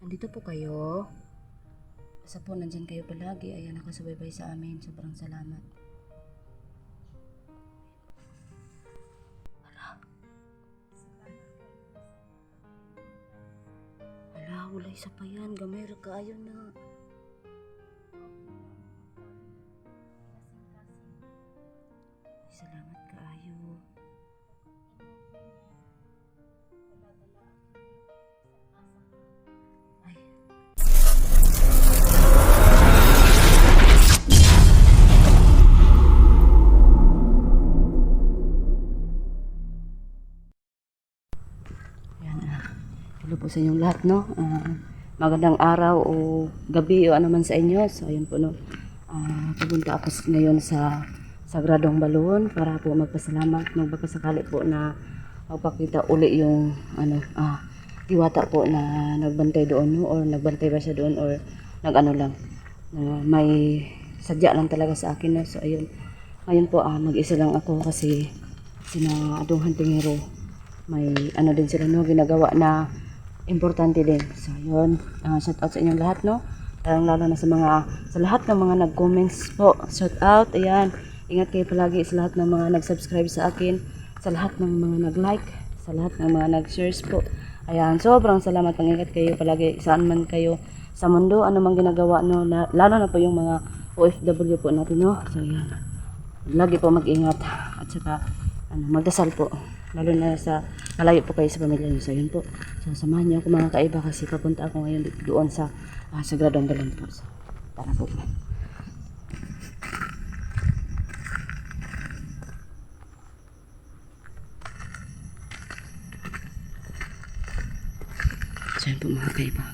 Nandito po kayo. Basta po nandyan kayo palagi. Ayan, nakasubaybay sa amin. Sobrang salamat. Hala, wala isa pa yan. Gamay ra kaayo na. Ay, salamat kaayo. Ay. Ayan, hello po sa inyong lahat, no? Magandang araw o gabi o ano man sa inyo. So, ayun po, no? Pupunta ako ngayon sa Sagradong Balon para po magpasalamat. Magpapasakali po na magpakita uli yung diwata po na nagbantay doon, no? Or nagbantay ba siya doon or nag-ano lang. May sadya lang talaga sa akin, no? So, ayun. Ngayon po, mag-isa lang ako kasi sina Adong Hantingero may ano din sila, no, ginagawa na importante din. So yun, shout out sa inyong lahat, no, lalo na sa lahat ng mga nag-comments po, shout out. Ayan, ingat kayo palagi sa lahat ng mga nag-subscribe sa akin, sa lahat ng mga nag-like, sa lahat ng mga nag-shares po. Ayan, sobrang salamat, ingat kayo palagi saan man kayo sa mundo, ano mang ginagawa, no, lalo na po yung mga OFW po natin, no. So ayan, lagi po mag-ingat at saka magdasal po, lalo na sa malayo po kayo sa pamilya niyo. So yun po, so samahan niyo ako mga kaiba kasi papunta ako ngayon doon sa Sagradong Balon po. So tara po. So yun po mga kaiba,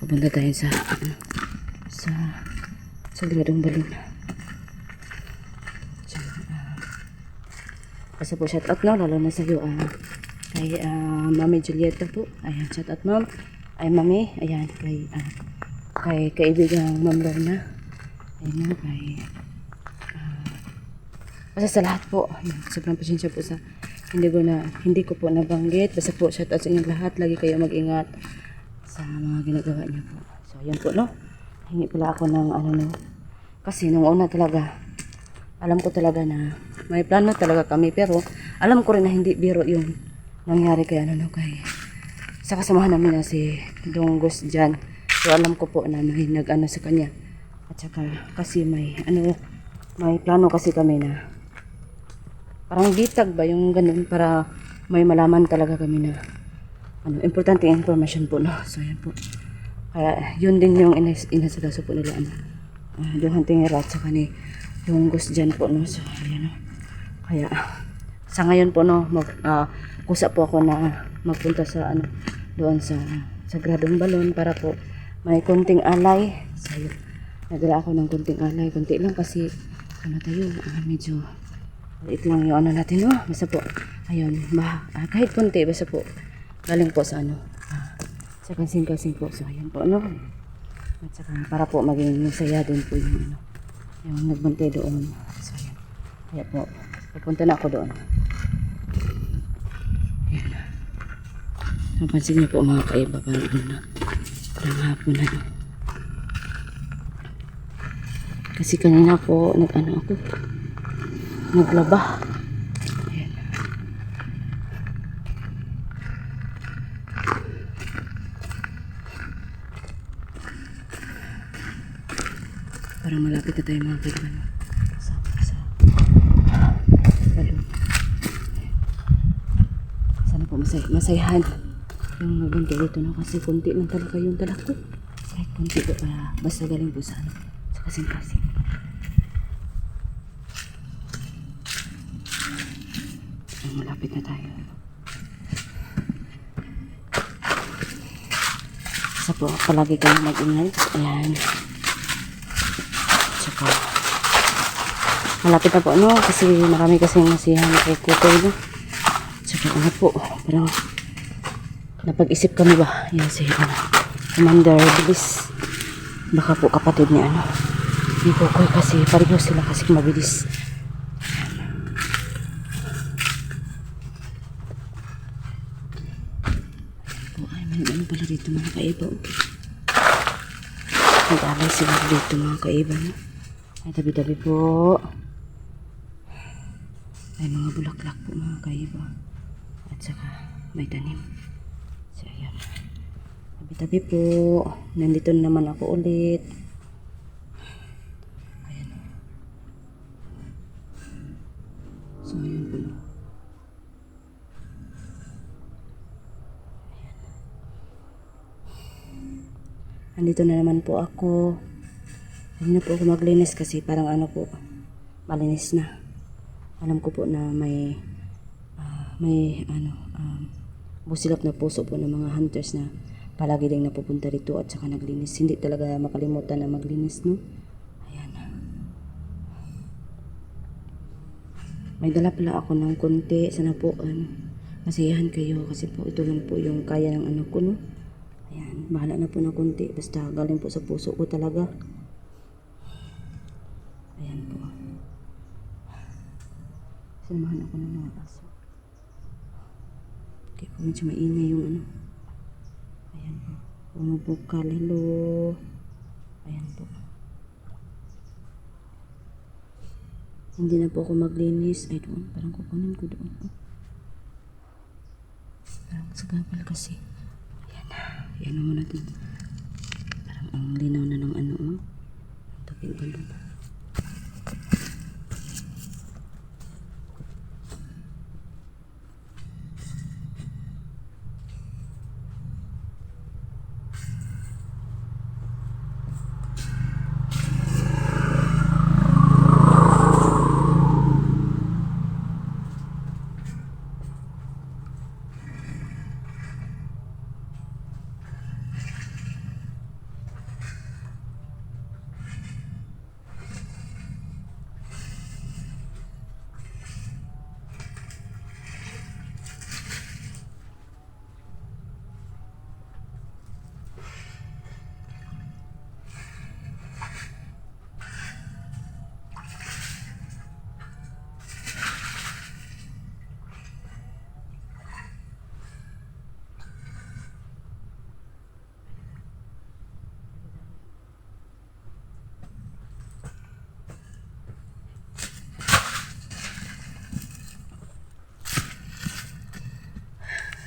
papunta tayo sa Sagradong Balon. Basta po shout out, no, lalo na sa iyo kay Mami Julieta po. Ayan, shout out ma'am. Ay Mami, ayan, kay kaibigang Ma'am Lorna. Ayan, kay basta sa lahat po. Ayan, sobrang pasensya po sa hindi ko po nabanggit. Basta po shout out sa inyong lahat. Lagi kayo mag-ingat sa mga ginagawa niyo po. So ayan po, no. Hingi pala ako ng no. Kasi nung una talaga alam ko talaga na may plano talaga kami, pero alam ko rin na hindi biro yung nangyari kay kay sa kasamahan namin na si Donggos dyan. So alam ko po na may nag-ano sa kanya, at saka kasi may plano kasi kami na parang bitag ba yung ganun, para may malaman talaga kami na importante information po, no. So yan po, kaya yun din yung inasagaso po nila yung Hantingero at saka ni Donggos dyan po, no. So ayan, no. Kaya sa ngayon po, no, kusa po ako na magpunta sa doon sa Sagradong Balon para po may konting alay. So nagdala ako ng konting alay, konti lang kasi tayo medyo ito lang yung natin, no. Basta po ayun, kahit konti, basta po galing po sa sa kasing po. So ayan po, no. At saka para po maging masaya din po yung nagbantay doon. So ayan, kaya po pupunta na ako doon. Ayan. Napansin niyo po mga kaiba, parang hapon na, no. Kasi kanina po ako naglaba. Ayan. Parang malapit na tayo mga kaiba, no. Sana po masayahan yung magbantay dito, no, kasi konti lang talaga yung dala ko. Kahit konti po, basta galing po sa kasing-kasing. Malapit na tayo. Basta po palagi kayong mag-ingay. Ayan. Tsaka malapit na po, no, kasi marami kasing masiyahan kay Kukoy, no. Tsaka po, parang napag-isip kami ba yan si Commander Bilis, baka po kapatid ni ni Kukoy, kasi pareho sila kasi mabilis. Ay, may Ano pala dito mga kaiba? Nag-alay sila dito mga kaiba. No? Ay, tabi-tabi po. Ay, mga bulaklak po mga kaiba. At saka may tanim. So, ayan. Tabi-tabi po. Nandito na naman ako ulit. Ayan. So, ayan po. Nandito na naman po ako. Hindi na po ako maglinis kasi parang ano po, malinis na. Alam ko po na may busilap na puso po ng mga hunters na palagi din napupunta rito at saka naglinis. Hindi talaga makalimutan na maglinis, no? Ayan. May dala pala ako ng konti. Sana po, masiyahan kayo kasi po ito lang po yung kaya ng ano ko, no? Ayan, bahala na po ng konti. Basta galing po sa puso ko talaga. Ayan po. Sinamahan ako ng mga aso. Okay po, medyo maingay yung ano. Ayan po. Pumupukal. Hello. Ayan po. Hindi na po ako maglinis. Ay doon, parang kukunin ko doon. Parang sagabal kasi. Ayan naman natin. Parang ang linaw na ng ano. Taping balon.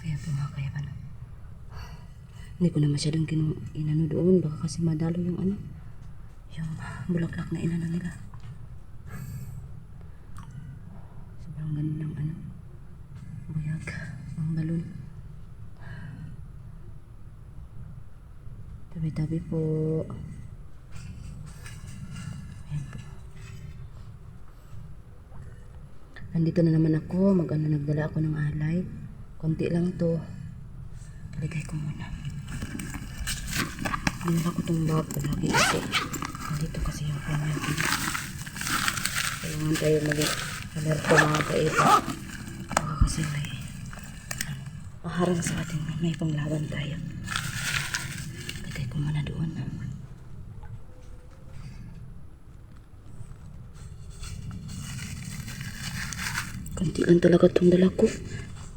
Ayan po mga kayaban. Hindi ko na masyadong inano doon. Baka kasi madalo yung ano. Yung bulaklak na inano nila. Sobrang ganda ng ano. Buyag. Ang balon. Tabi-tabi po. Ayan po. Nandito na naman ako. Nagdala ako ng alay. Konti lang to. Paligay ko muna. Dinala ko itong bag palagi kasi. Nandito kasi yung pamilya. Kailangan tayo maging alerto mga kaiba. Baka kasi may maharang sa ating may panglaban tayo. Paligay ko muna doon. Konti lang talaga itong dala ko.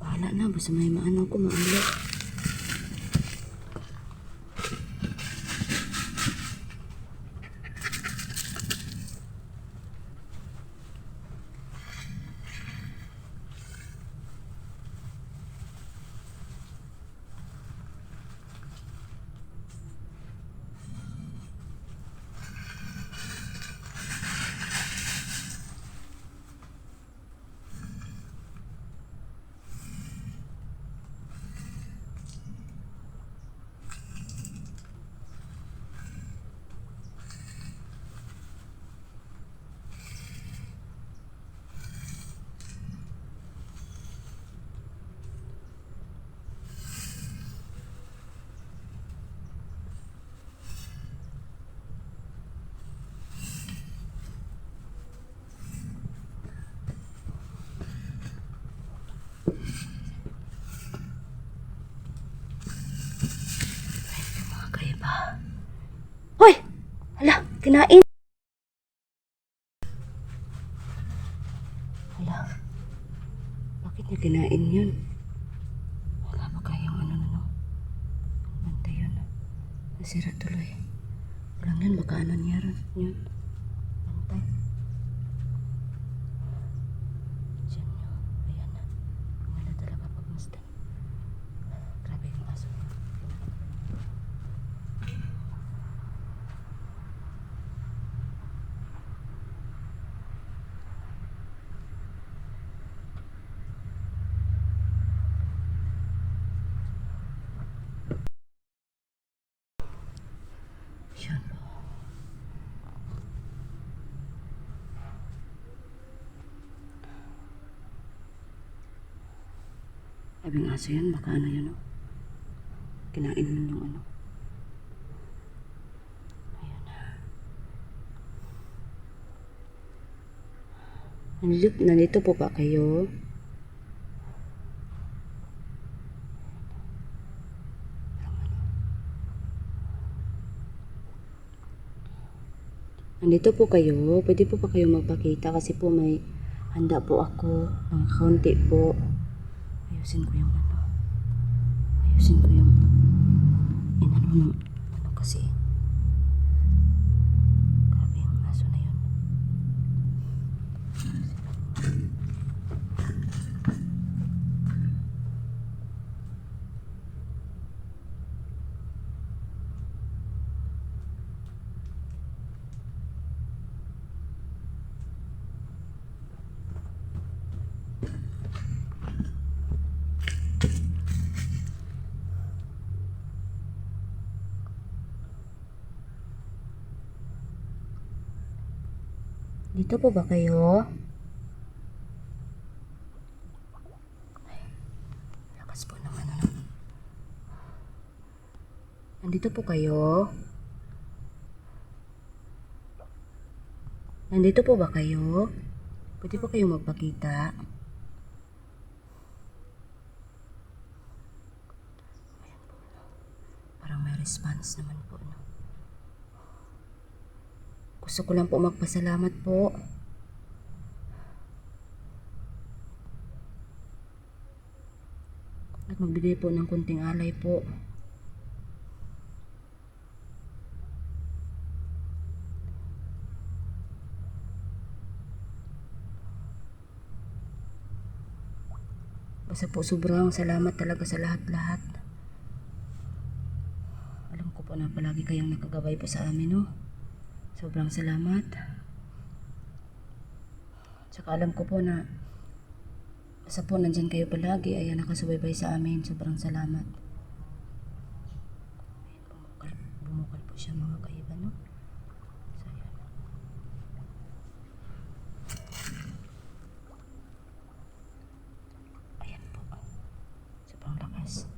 Bahala na, basta may maano ko, maalat. Hoy! Hala, kinain. Hala. Bakit niya kinain yun? Wala ba kayong ano. Masira tuloy. Walang yan, baka ano niya ron. Yun. Bantay. Diyan yun. Ayan na. Wala talaga pagmasdan. Grabe yung aso. Yan po. Sabing aso yan, baka ano yun, oh. Kinain mo yung ano. Ayan na. Nandito po ba kayo? Nandito po kayo. Pwede po ba kayo magpakita kasi po may handa po ako. Ng kaunti po. Ayusin ko yung ano. Ayusin ko yung inano ng ano kasi. Grabe yung aso na yun. Dito po ba kayo? Ay, lakas po ng ano. Nandito po kayo? Nandito po ba kayo? Pwede po kayo magpakita? Ayan po. Parang may response naman po. No? Gusto ko lang po magpasalamat po. At magbigay po ng kunting alay po. Basta po sobrang salamat talaga sa lahat-lahat. Alam ko po na palagi kayong nakagabay po sa amin, no? Sobrang salamat. Tsaka alam ko po na basta po nandyan kayo palagi. Ayan, nakasubaybay sa amin. Sobrang salamat. Ayan, bumukal po siya mga kaiba, no? So, ayan. Ayan po. Sobrang lakas.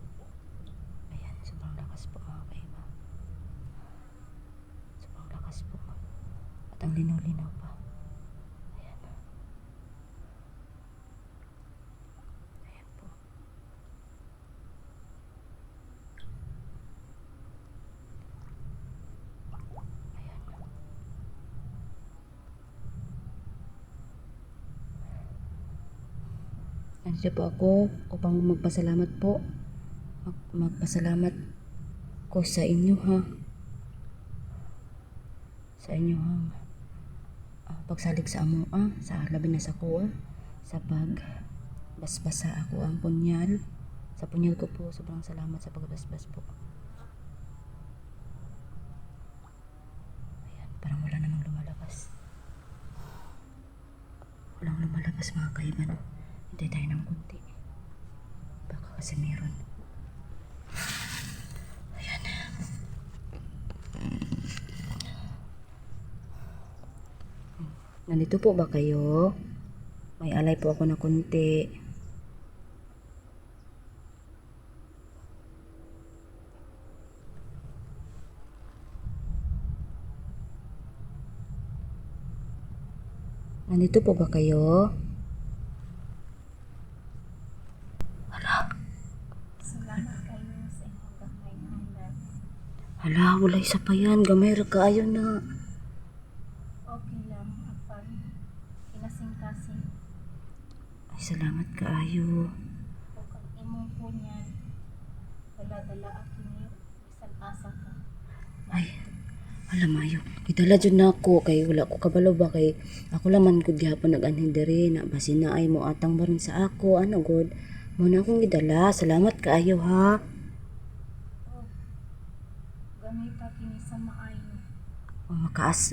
Ayan, sobrang lakas po mga kaiba. Sobrang lakas po. At ang linaw-linaw pa. Ayan. Ayan po. Ayan. Nandito po ako upang magpasalamat po. Magpasalamat ko sa inyo, ha. Sa inyo, ha. Pagsalig sa amo, sa labi na sa kuwa, sa pagbasbasa ako ang punyal. Sa punyal ko po, sobrang salamat sa pagbasbas po. Ayan, parang wala namang lumalabas. Walang lumalabas mga kaiba, no? Hintay tayo ng kunti. Baka kasi meron. Ayan. Nandito po ba kayo? May alay po ako na kunti. Nandito po ba kayo? Hala, wala isa pa yan. Gamay ra kaayo na. Okay lang, apan kinasing-kasing Ay, salamat kaayo. o kag imong punyan dala-dala akin ni bisan asa ka. Alam mayo, itala jud nako kay wala ko kabalo ba kay ako laman gud gyapon nag-anhin diri na basin na ay mo atang baron sa ako ano god. Mo na akong gidala. Salamat kaayo ha. Oh, gamita kini sa maayo. O,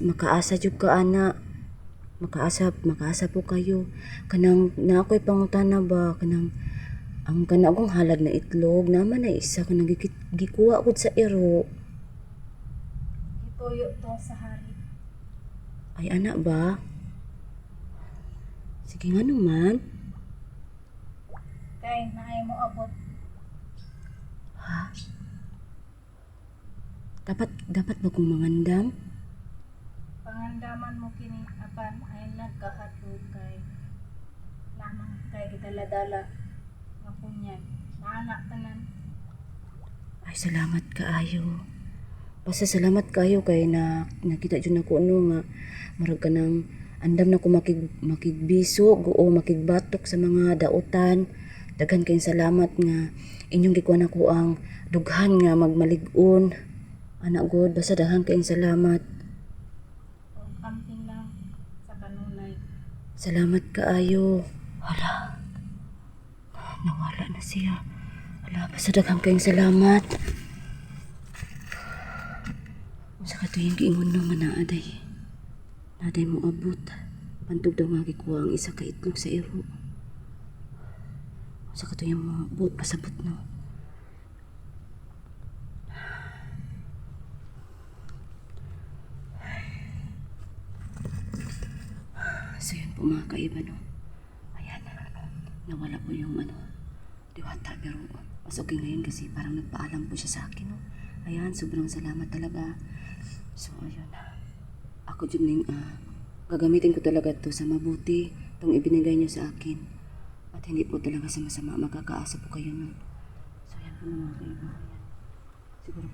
makaasa jud ka ana. Makaasa po kayo. Kanang na ako'y pangutana ba kanang ang kanagong halad na itlog naman na isa kanang gikuha gud sa iro. Gituyo to sa hari. Ay ana ba? Sige nga naman. Kay naay mo abot. Ha? Dapat ba kong mangandam? Pangandaman mo kini apan ay nagkahadlok kay lamang kay gidala-dala nga punyag. Naanak tanan. Ay salamat kaayo. Basta salamat kayo kay na nakita jud nako ano nga murag ka nang andam na ko makigbisog o makigbatok sa mga dautan. Daghan kayong salamat nga inyong gikuha nako ang dughan nga magmalig-on. Anak god, basta daghan kayong salamat. O kamping lang sa kanunay. Salamat kaayo. Hala. Nawala na siya. Hala, basta daghan kayong salamat. Sa katuyang giingon nung manaaday. Naday mo abot. Pantog daw nga gikuha ang isa ka itlog sa iro. Sa katuyang mo abot, pasabot no. So yun po mga kaiba no. Ayan. Nawala po yung diwata pero mas okay ngayon kasi parang nagpaalam po siya sa akin no. Ayan, sobrang salamat talaga. So ayun. Ako dyan ning gagamitin ko talaga to sa mabuti. Itong ibinigay niyo sa akin. At hindi po talaga sa masama. Magkakaasa po kayo nun. So ayan po mga kaiba. Ayan. Siguro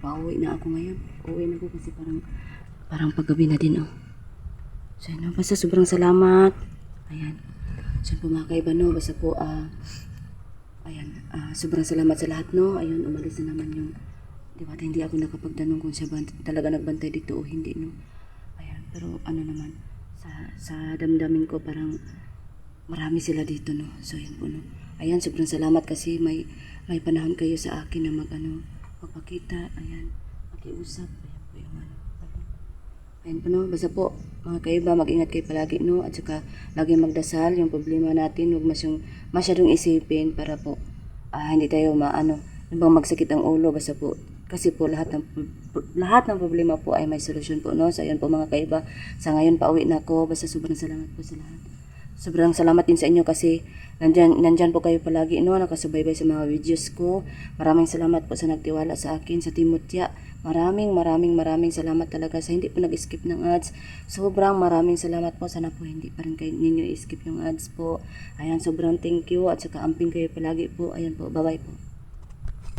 pauwi na ako ngayon. Uuwi na ako kasi parang paggabi na din oh. So yun, basta sobrang salamat. Ayan. So yun po mga kaiba no, basta po ayan, sobrang salamat sa lahat no. Ayun, umalis na naman yung diba, hindi ako nakapagtanong kung siya talaga nagbantay dito o hindi no. Ayan, pero ano naman sa damdamin ko parang marami sila dito no. So yun po no. Ayan, sobrang salamat kasi may panahon kayo sa akin na magpakita. Ayan, makiusap. Ayan po yung Ayan po no, basta po mga kaiba, mag-ingat kayo palagi no, at saka lagi magdasal yung problema natin, huwag masyadong isipin para po hindi tayo bang magsakit ang ulo, basta po kasi po lahat ng problema po ay may solusyon po no. So ayun po mga kaiba, sa ngayon pauwi na ako, basta sobrang salamat po sa lahat. Sobrang salamat din sa inyo kasi nandyan po kayo palagi no, nakasubaybay sa mga videos ko. Maraming salamat po sa nagtiwala sa akin, sa Timotya. Maraming salamat talaga sa hindi po nag-skip ng ads. Sobrang maraming salamat po. Sana po hindi pa rin kayo ninyo i-skip yung ads po. Ayan, sobrang thank you at saka amping kayo palagi po. Ayan po, bye-bye po.